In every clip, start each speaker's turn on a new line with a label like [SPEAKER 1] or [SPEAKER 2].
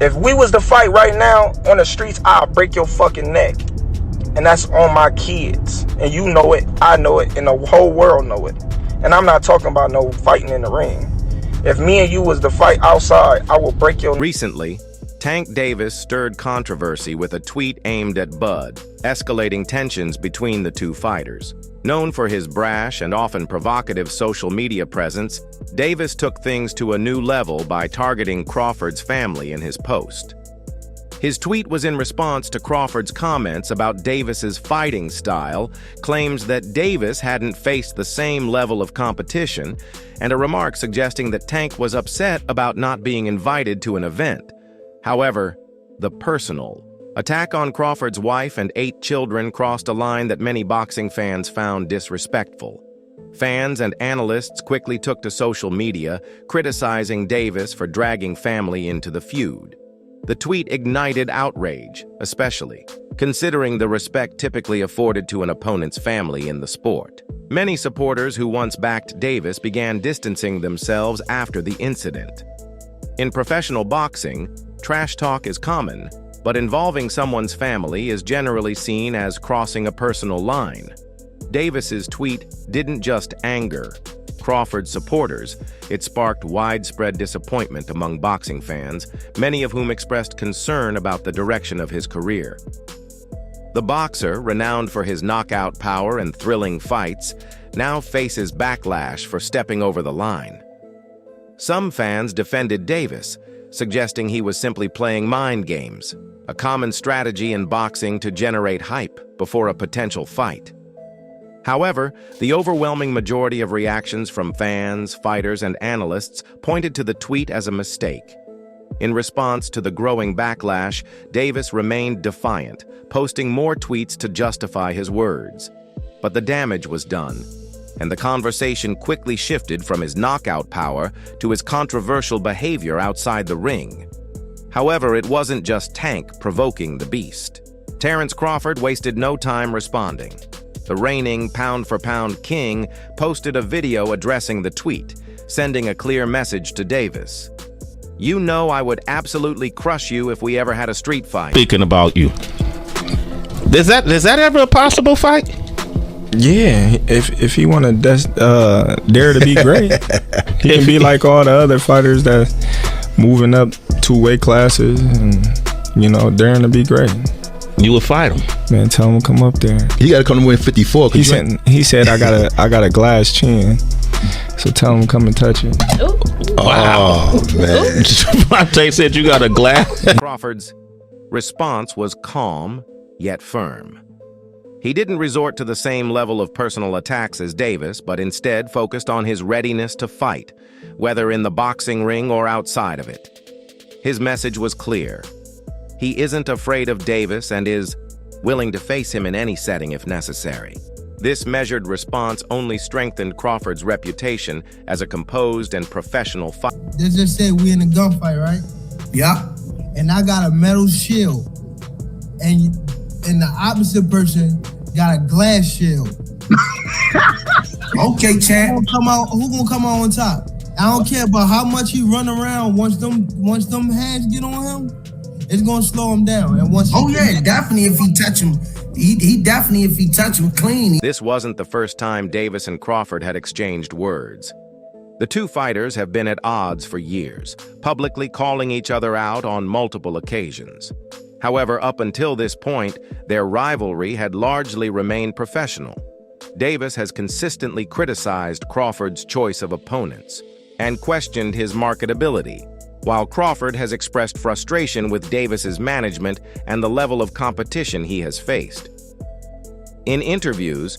[SPEAKER 1] If we was to fight right now on the streets, I'll break your fucking neck. And that's on my kids. And you know it, I know it, and the whole world know it. And I'm not talking about no fighting in the ring. If me and you was to fight outside, I will break your...
[SPEAKER 2] Recently, Tank Davis stirred controversy with a tweet aimed at Bud, escalating tensions between the two fighters. Known for his brash and often provocative social media presence, Davis took things to a new level by targeting Crawford's family in his post. His tweet was in response to Crawford's comments about Davis's fighting style, claims that Davis hadn't faced the same level of competition, and a remark suggesting that Tank was upset about not being invited to an event. However, the personal attack on Crawford's wife and 8 children crossed a line that many boxing fans found disrespectful. Fans and analysts quickly took to social media, criticizing Davis for dragging family into the feud. The tweet ignited outrage, especially considering the respect typically afforded to an opponent's family in the sport. Many supporters who once backed Davis began distancing themselves after the incident. In professional boxing, trash talk is common, but involving someone's family is generally seen as crossing a personal line. Davis's tweet didn't just anger Crawford's supporters, it sparked widespread disappointment among boxing fans, many of whom expressed concern about the direction of his career. The boxer, renowned for his knockout power and thrilling fights, now faces backlash for stepping over the line. Some fans defended Davis, suggesting he was simply playing mind games, a common strategy in boxing to generate hype before a potential fight. However, the overwhelming majority of reactions from fans, fighters, and analysts pointed to the tweet as a mistake. In response to the growing backlash, Davis remained defiant, posting more tweets to justify his words. But the damage was done, and the conversation quickly shifted from his knockout power to his controversial behavior outside the ring. However, it wasn't just Tank provoking the beast. TerenceCrawford wasted no time responding. The reigning pound-for-pound king posted a video addressing the tweet, sending a clear message to Davis. "You know I would absolutely crush you if we ever had a street fight."
[SPEAKER 3] Speaking about you, is that ever a possible fight?
[SPEAKER 4] Yeah, if he want to dare to be great, he can be like all the other fighters that moving up 2 weight classes and, you know, daring to be great.
[SPEAKER 3] You would fight him,
[SPEAKER 4] man. Tell him to come up there.
[SPEAKER 5] He got to come to win 54.
[SPEAKER 4] He said I got a glass chin, so tell him to come and touch it.
[SPEAKER 3] Ooh. Wow, man. Gervonta said you got a glass.
[SPEAKER 2] Crawford's response was calm yet firm. He didn't resort to the same level of personal attacks as Davis, but instead focused on his readiness to fight, whether in the boxing ring or outside of it. His message was clear. He isn't afraid of Davis and is willing to face him in any setting if necessary. This measured response only strengthened Crawford's reputation as a composed and professional fighter.
[SPEAKER 6] They just say we in a gunfight, right?
[SPEAKER 7] Yeah.
[SPEAKER 6] And I got a metal shield, and the opposite person got a glass shield.
[SPEAKER 7] Okay, champ.
[SPEAKER 6] Who gonna come out on top? I don't care about how much he run around. Once them hands get on him, it's gonna slow him down. And once
[SPEAKER 7] definitely if he touch him, he definitely if he touch him clean.
[SPEAKER 2] This wasn't the first time Davis and Crawford had exchanged words. The two fighters have been at odds for years, publicly calling each other out on multiple occasions. However, up until this point, their rivalry had largely remained professional. Davis has consistently criticized Crawford's choice of opponents and questioned his marketability, while Crawford has expressed frustration with Davis's management and the level of competition he has faced. In interviews,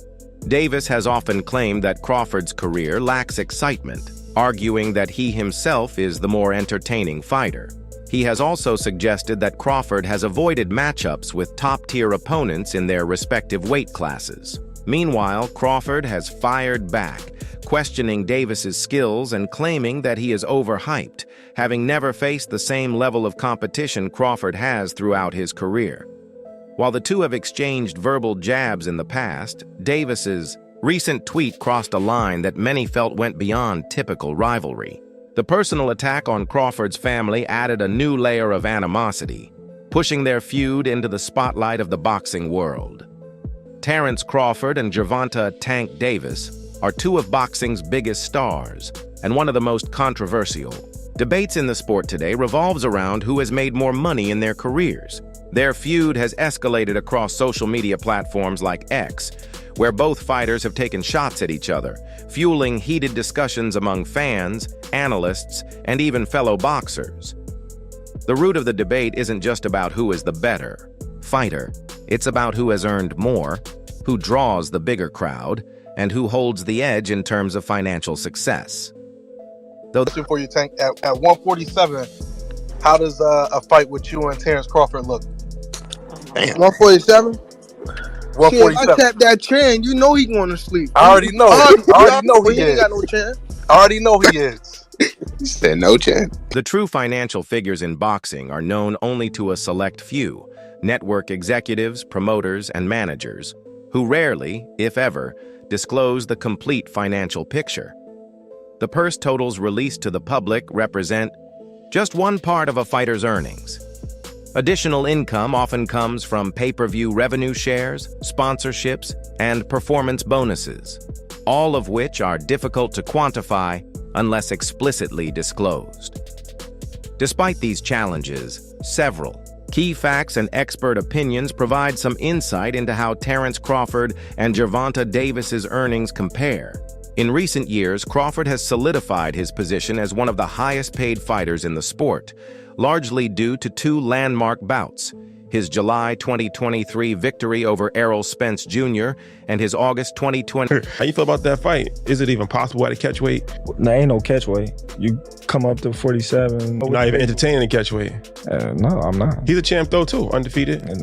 [SPEAKER 2] Davis has often claimed that Crawford's career lacks excitement, arguing that he himself is the more entertaining fighter. He has also suggested that Crawford has avoided matchups with top-tier opponents in their respective weight classes. Meanwhile, Crawford has fired back, questioning Davis's skills and claiming that he is overhyped, having never faced the same level of competition Crawford has throughout his career. While the two have exchanged verbal jabs in the past, Davis's recent tweet crossed a line that many felt went beyond typical rivalry. The personal attack on Crawford's family added a new layer of animosity, pushing their feud into the spotlight of the boxing world. Terence Crawford and Gervonta "Tank" Davis are two of boxing's biggest stars and one of the most controversial. Debates in the sport today revolves around who has made more money in their careers. Their feud has escalated across social media platforms like X, where both fighters have taken shots at each other, fueling heated discussions among fans, analysts, and even fellow boxers. The root of the debate isn't just about who is the better fighter, it's about who has earned more, who draws the bigger crowd, and who holds the edge in terms of financial success.
[SPEAKER 5] Question for you, Tank. At 147, how does a fight with you and Terence Crawford look?
[SPEAKER 8] 147?
[SPEAKER 5] 147.
[SPEAKER 8] I tapped that trend. You know he going to sleep.
[SPEAKER 5] I already know. I already know he
[SPEAKER 8] ain't
[SPEAKER 5] is.
[SPEAKER 8] got no chance.
[SPEAKER 5] I already know he is.
[SPEAKER 8] He said no chance.
[SPEAKER 2] The true financial figures in boxing are known only to a select few, network executives, promoters, and managers, who rarely, if ever, disclose the complete financial picture. The purse totals released to the public represent just one part of a fighter's earnings. Additional income often comes from pay-per-view revenue shares, sponsorships, and performance bonuses, all of which are difficult to quantify unless explicitly disclosed. Despite these challenges, several key facts and expert opinions provide some insight into how Terence Crawford and GervontaDavis's earnings compare. In recent years, Crawford has solidified his position as one of the highest-paid fighters in the sport, largely due to two landmark bouts: his July 2023 victory over Errol Spence Jr. and his August 2020.
[SPEAKER 9] How you feel about that fight? Is it even possible at a catch weight?
[SPEAKER 4] No, ain't no catch weight. You come up to 47.
[SPEAKER 9] You're not even entertaining a catch weight.
[SPEAKER 4] No, I'm not.
[SPEAKER 9] He's a champ though too, undefeated.
[SPEAKER 4] And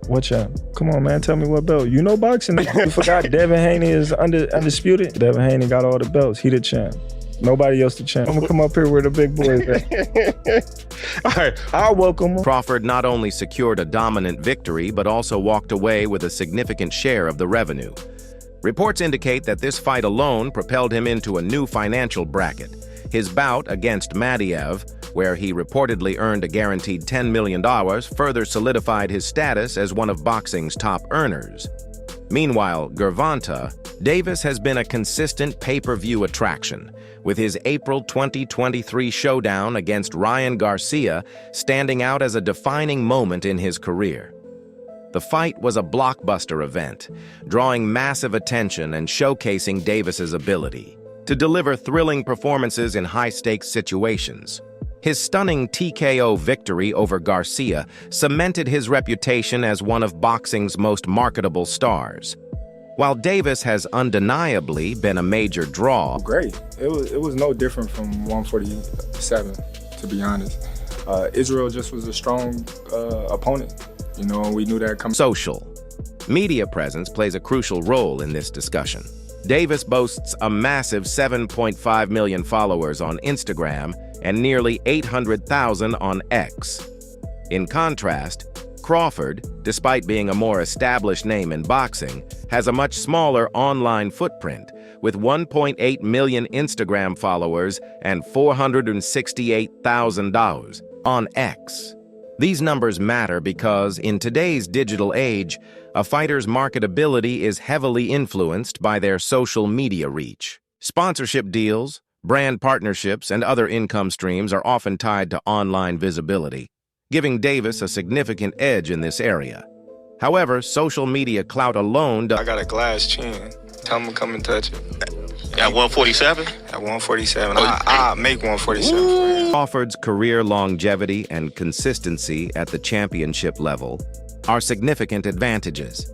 [SPEAKER 4] what champ? Come on, man, tell me what belt. You know boxing. You forgot Devin Haney is undisputed. Devin Haney got all the belts. He the champ. Nobody else the champ. I'm gonna come up here where the big boys at.
[SPEAKER 9] All right,
[SPEAKER 4] I'll welcome him.
[SPEAKER 2] Crawford not only secured a dominant victory, but also walked away with a significant share of the revenue. Reports indicate that this fight alone propelled him into a new financial bracket. His bout against Madiev, where he reportedly earned a guaranteed $10 million, further solidified his status as one of boxing's top earners. Meanwhile, GervontaDavis has been a consistent pay-per-view attraction, with his April 2023 showdown against Ryan Garcia standing out as a defining moment in his career. The fight was a blockbuster event, drawing massive attention and showcasing Davis's ability to deliver thrilling performances in high-stakes situations. His stunning TKO victory over Garcia cemented his reputation as one of boxing's most marketable stars. While Davis has undeniably been a major draw,
[SPEAKER 4] Great. It was no different from 147, to be honest. Israel just was a strong opponent. You know, and we knew that coming.
[SPEAKER 2] social media presence plays a crucial role in this discussion. Davis boasts a massive 7.5 million followers on Instagram and nearly 800,000 on X. In contrast, Crawford, despite being a more established name in boxing, has a much smaller online footprint, with 1.8 million Instagram followers and $468,000 on X. These numbers matter because, in today's digital age, a fighter's marketability is heavily influenced by their social media reach. Sponsorship deals, brand partnerships, and other income streams are often tied to online visibility, giving Davis a significant edge in this area. However, social media clout alone
[SPEAKER 10] I got a glass chin. Tell him to come and touch it.
[SPEAKER 11] At 147?
[SPEAKER 10] At 147. I'll make 147 for him.
[SPEAKER 2] Crawford's career longevity and consistency at the championship level are significant advantages.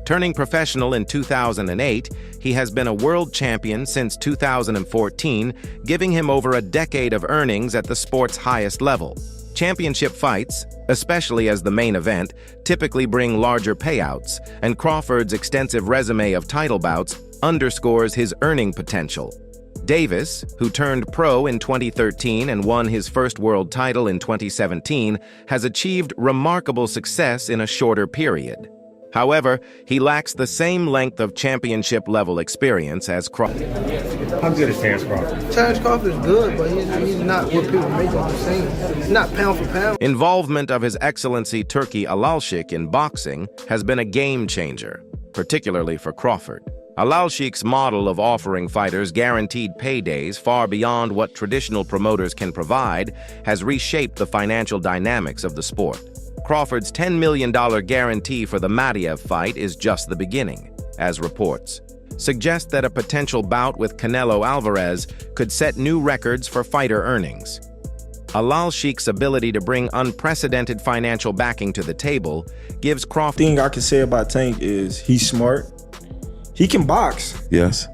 [SPEAKER 2] Turning professional in 2008, he has been a world champion since 2014, giving him over a decade of earnings at the sport's highest level. Championship fights, especially as the main event, typically bring larger payouts, and Crawford's extensive resume of title bouts underscores his earning potential. Davis, who turned pro in 2013 and won his first world title in 2017, has achieved remarkable success in a shorter period. However, he lacks the same length of championship-level experience as Crawford.
[SPEAKER 12] How good is Terence Crawford?
[SPEAKER 13] Terence Crawford is good, but he's not what people make him the same. He's not pound for pound.
[SPEAKER 2] Involvement of His Excellency Turki Alalshik in boxing has been a game changer, particularly for Crawford. Alalshik's model of offering fighters guaranteed paydays far beyond what traditional promoters can provide has reshaped the financial dynamics of the sport. Crawford's $10 million guarantee for the Matiev fight is just the beginning, as reports suggest that a potential bout with Canelo Alvarez could set new records for fighter earnings. Alalshik's ability to bring unprecedented financial backing to the table gives Crawford...
[SPEAKER 4] The thing I can say about Tank is he's smart. He can box.
[SPEAKER 3] Yes.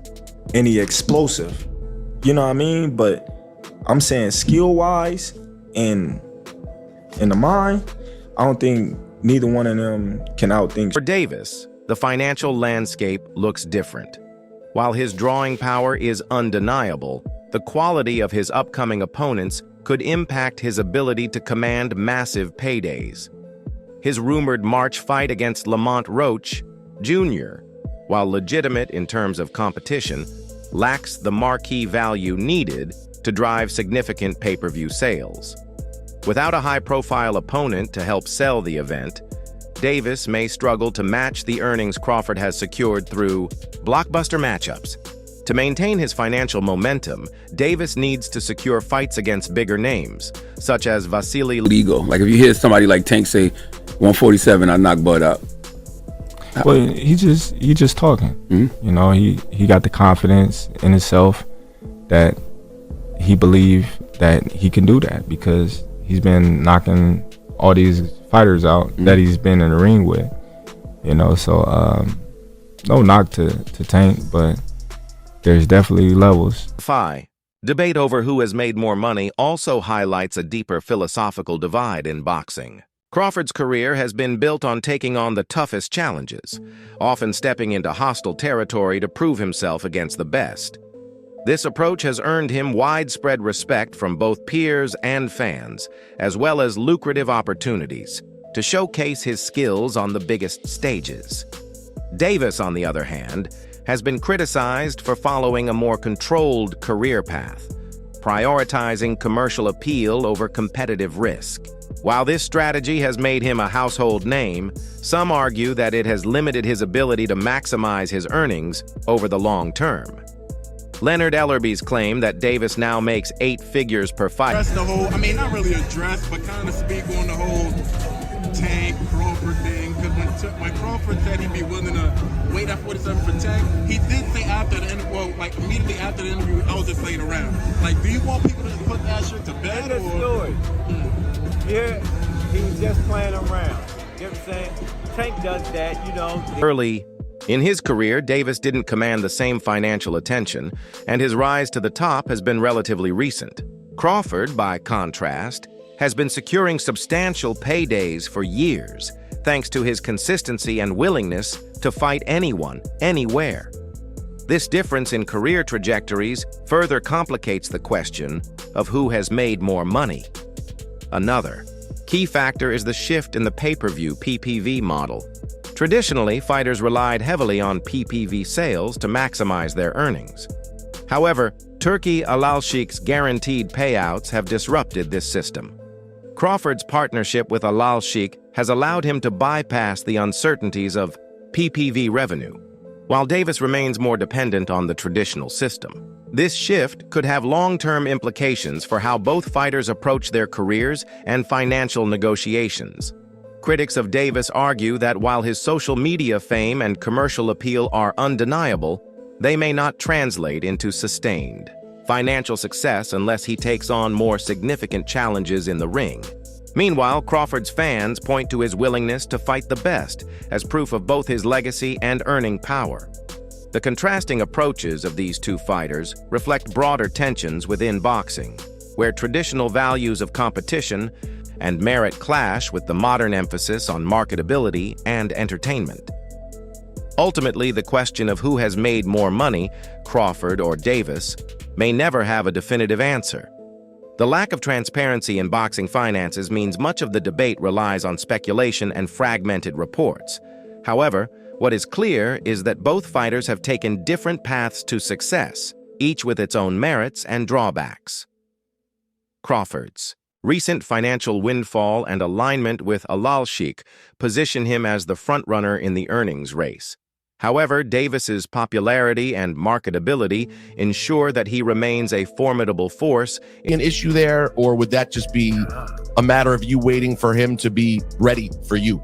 [SPEAKER 4] And he explosive. You know what I mean? But I'm saying skill-wise and in the mind, I don't think neither one of them can outthink.
[SPEAKER 2] For Davis, the financial landscape looks different. While his drawing power is undeniable, the quality of his upcoming opponents could impact his ability to command massive paydays. His rumored March fight against Lamont Roach, Jr., while legitimate in terms of competition, lacks the marquee value needed to drive significant pay-per-view sales. Without a high-profile opponent to help sell the event, Davis may struggle to match the earnings Crawford has secured through blockbuster matchups. To maintain his financial momentum, Davis needs to secure fights against bigger names, such as Vasily
[SPEAKER 14] Legal. Like if you hear somebody like Tank say 147, I knock Bud out.
[SPEAKER 4] Well, he just talking.
[SPEAKER 14] Mm-hmm.
[SPEAKER 4] You know, he got the confidence in himself that he believe that he can do that because he's been knocking all these fighters out that he's been in the ring with. You know, so no knock to Tank, but there's definitely levels.
[SPEAKER 2] Debate over who has made more money also highlights a deeper philosophical divide in boxing. Crawford's career has been built on taking on the toughest challenges, often stepping into hostile territory to prove himself against the best. This approach has earned him widespread respect from both peers and fans, as well as lucrative opportunities to showcase his skills on the biggest stages. Davis, on the other hand, has been criticized for following a more controlled career path, prioritizing commercial appeal over competitive risk. While this strategy has made him a household name, some argue that it has limited his ability to maximize his earnings over the long term. Leonard Ellerby's claim that Davis now makes 8 figures per fight.
[SPEAKER 15] Not really address, but kind of speak on the whole Tank Crawford thing, because when Crawford said he'd be willing to wait at 47 for Tank, he did say after the interview, immediately after the interview, I was just playing around. Like, do you want people to put that shit to bed?
[SPEAKER 12] Yeah, he's just playing around. You know what I'm saying? Tank does that, you know.
[SPEAKER 2] Early in his career, Davis didn't command the same financial attention, and his rise to the top has been relatively recent. Crawford, by contrast, has been securing substantial paydays for years, thanks to his consistency and willingness to fight anyone, anywhere. This difference in career trajectories further complicates the question of who has made more money. Another key factor is the shift in the pay-per-view (PPV) model. Traditionally, fighters relied heavily on PPV sales to maximize their earnings. However, Turki Alalshik's guaranteed payouts have disrupted this system. Crawford's partnership with Alalshik has allowed him to bypass the uncertainties of PPV revenue, while Davis remains more dependent on the traditional system. This shift could have long-term implications for how both fighters approach their careers and financial negotiations. Critics of Davis argue that while his social media fame and commercial appeal are undeniable, they may not translate into sustained financial success unless he takes on more significant challenges in the ring. Meanwhile, Crawford's fans point to his willingness to fight the best as proof of both his legacy and earning power. The contrasting approaches of these two fighters reflect broader tensions within boxing, where traditional values of competition and merit clash with the modern emphasis on marketability and entertainment. Ultimately, the question of who has made more money, Crawford or Davis, may never have a definitive answer. The lack of transparency in boxing finances means much of the debate relies on speculation and fragmented reports. However, what is clear is that both fighters have taken different paths to success, each with its own merits and drawbacks. Crawford's recent financial windfall and alignment with Alalshikh position him as the frontrunner in the earnings race. However, Davis's popularity and marketability ensure that he remains a formidable force.
[SPEAKER 16] An issue there, or would that just be a matter of you waiting for him to be ready for you?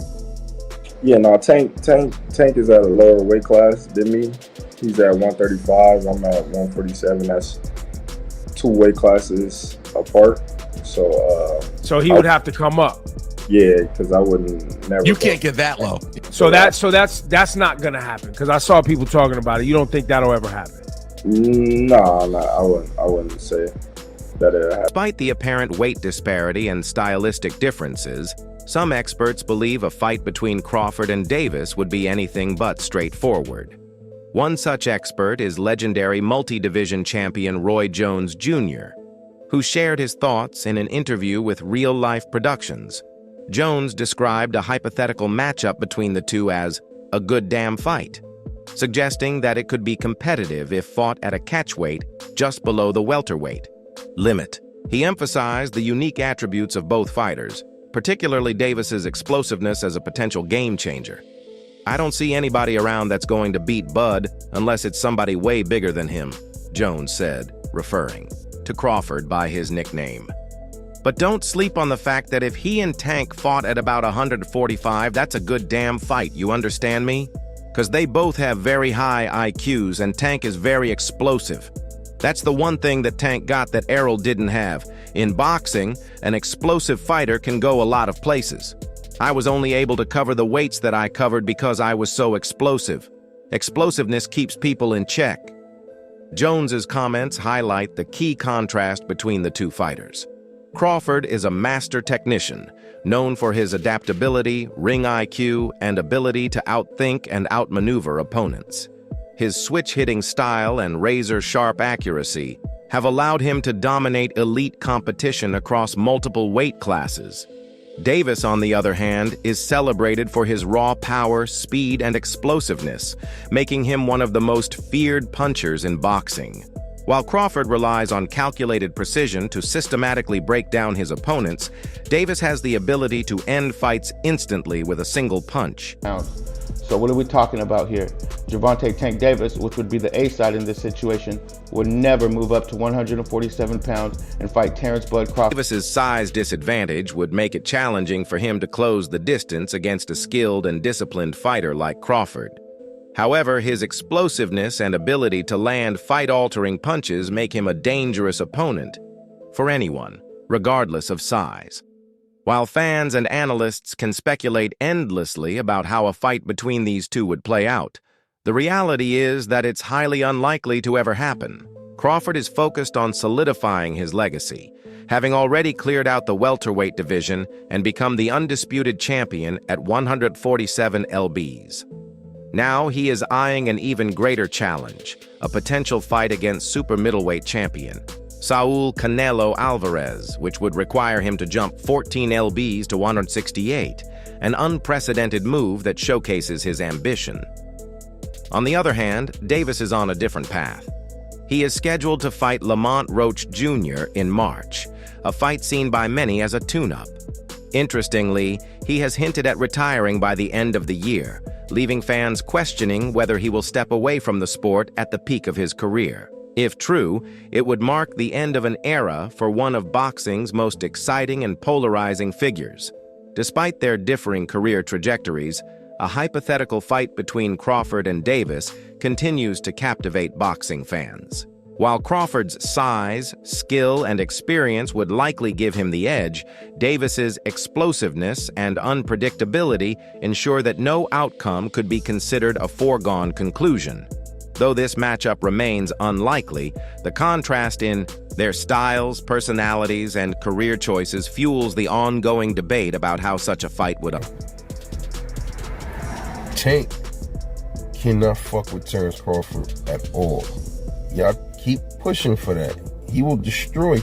[SPEAKER 4] Yeah, no, Tank is at a lower weight class than me. He's at 135. I'm at 147. That's 2 weight classes apart. So
[SPEAKER 17] he would have to come up.
[SPEAKER 4] Yeah, because I wouldn't never.
[SPEAKER 16] You can't get that low.
[SPEAKER 17] So that's not gonna happen, because I saw people talking about it. You don't think that'll ever happen?
[SPEAKER 4] No, I wouldn't say that it happened.
[SPEAKER 2] Despite the apparent weight disparity and stylistic differences, some experts believe a fight between Crawford and Davis would be anything but straightforward. One such expert is legendary multi-division champion Roy Jones Jr., who shared his thoughts in an interview with Real Life Productions. Jones described a hypothetical matchup between the two as a good damn fight, suggesting that it could be competitive if fought at a catchweight just below the welterweight limit. He emphasized the unique attributes of both fighters, particularly Davis's explosiveness as a potential game changer. "I don't see anybody around that's going to beat Bud unless it's somebody way bigger than him," Jones said, referring to Crawford by his nickname. But don't sleep on the fact that if he and Tank fought at about 145, that's a good damn fight, you understand me? Because they both have very high IQs and Tank is very explosive. That's the one thing that Tank got that Errol didn't have. In boxing, an explosive fighter can go a lot of places. I was only able to cover the weights that I covered because I was so explosive. Explosiveness keeps people in check. Jones's comments highlight the key contrast between the two fighters. Crawford is a master technician, known for his adaptability, ring IQ, and ability to outthink and outmaneuver opponents. His switch-hitting style and razor-sharp accuracy have allowed him to dominate elite competition across multiple weight classes. Davis, on the other hand, is celebrated for his raw power, speed, and explosiveness, making him one of the most feared punchers in boxing. While Crawford relies on calculated precision to systematically break down his opponents, Davis has the ability to end fights instantly with a single punch.
[SPEAKER 18] So what are we talking about here? Gervonta Tank Davis, which would be the A side in this situation, would never move up to 147 pounds and fight Terence Bud Crawford.
[SPEAKER 2] Davis's size disadvantage would make it challenging for him to close the distance against a skilled and disciplined fighter like Crawford. However, his explosiveness and ability to land fight-altering punches make him a dangerous opponent for anyone, regardless of size. While fans and analysts can speculate endlessly about how a fight between these two would play out, the reality is that it's highly unlikely to ever happen. Crawford is focused on solidifying his legacy, having already cleared out the welterweight division and become the undisputed champion at 147 lbs. Now he is eyeing an even greater challenge, a potential fight against super middleweight champion Saul Canelo Alvarez, which would require him to jump 14 lbs to 168, an unprecedented move that showcases his ambition. On the other hand, Davis is on a different path. He is scheduled to fight Lamont Roach Jr. in March, a fight seen by many as a tune-up. Interestingly, he has hinted at retiring by the end of the year, leaving fans questioning whether he will step away from the sport at the peak of his career. If true, it would mark the end of an era for one of boxing's most exciting and polarizing figures. Despite their differing career trajectories, a hypothetical fight between Crawford and Davis continues to captivate boxing fans. While Crawford's size, skill, and experience would likely give him the edge, Davis's explosiveness and unpredictability ensure that no outcome could be considered a foregone conclusion. Though this matchup remains unlikely, the contrast in their styles, personalities, and career choices fuels the ongoing debate about how such a fight would.
[SPEAKER 19] Tank cannot fuck with Terence Crawford at all. Y'all keep pushing for that. He will destroy